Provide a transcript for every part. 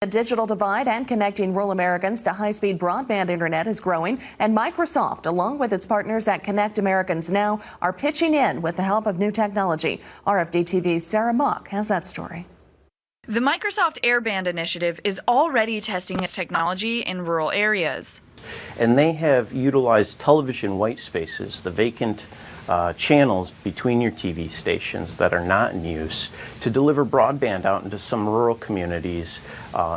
The digital divide and connecting rural Americans to high-speed broadband internet is growing, and Microsoft, along with its partners at Connect Americans Now, are pitching in with the help of new technology. RFD-TV's Sarah Mock has that story. The Microsoft Airband initiative is already testing its technology in rural areas. And they have utilized television white spaces, the vacant channels between your TV stations that are not in use, to deliver broadband out into some rural communities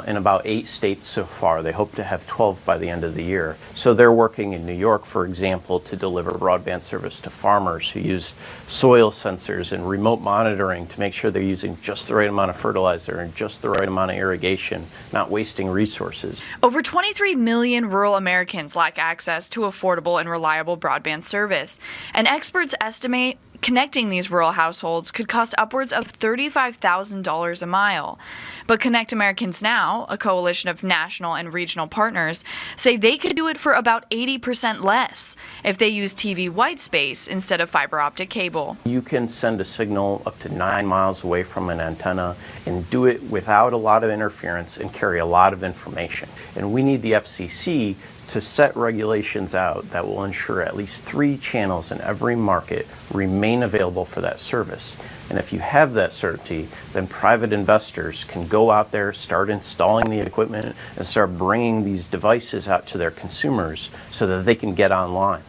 in about 8 states so far. They hope to have 12 by the end of the year. So they're working in New York, for example, to deliver broadband service to farmers who use soil sensors and remote monitoring to make sure they're using just the right amount of fertilizer and just the right amount of irrigation, not wasting resources. Over 23 million rural Americans lack access to affordable and reliable broadband service, and experts estimate connecting these rural households could cost upwards of $35,000 a mile. But Connect Americans Now, a coalition of national and regional partners, say they could do it for about 80% less if they use TV white space instead of fiber optic cable. You can send a signal up to 9 miles away from an antenna and do it without a lot of interference and carry a lot of information. And we need the FCC to set regulations out that will ensure at least 3 channels in every market remain available for that service. And if you have that certainty, then private investors can go out there, start installing the equipment, and start bringing these devices out to their consumers so that they can get online.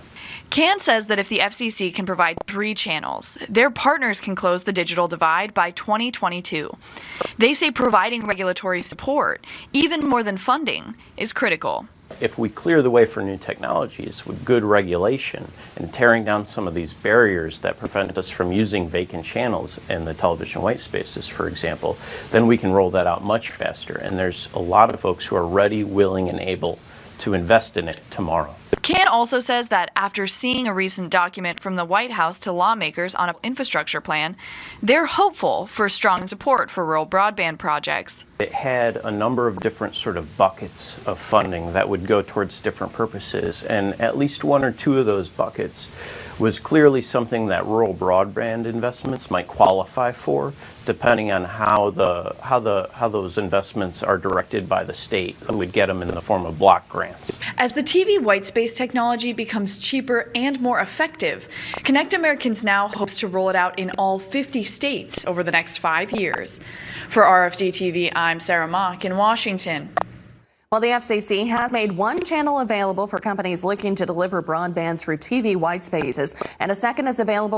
CAN says that if the FCC can provide 3 channels, their partners can close the digital divide by 2022. They say providing regulatory support, even more than funding, is critical. If we clear the way for new technologies with good regulation and tearing down some of these barriers that prevent us from using vacant channels in the television white spaces, for example, then we can roll that out much faster. And there's a lot of folks who are ready, willing, and able to invest in it tomorrow. CAN also says that after seeing a recent document from the White House to lawmakers on an infrastructure plan, they're hopeful for strong support for rural broadband projects. It had a number of different sort of buckets of funding that would go towards different purposes, and at least 1 or 2 of those buckets was clearly something that rural broadband investments might qualify for, depending on how those investments are directed by the state. We would get them in the form of block grants. As the TV whitespace technology becomes cheaper and more effective, Connect Americans Now hopes to roll it out in all 50 states over the next 5 years. For RFD-TV, I'm Sarah Mock in Washington. Well, the FCC has made 1 channel available for companies looking to deliver broadband through TV white spaces, and a second is available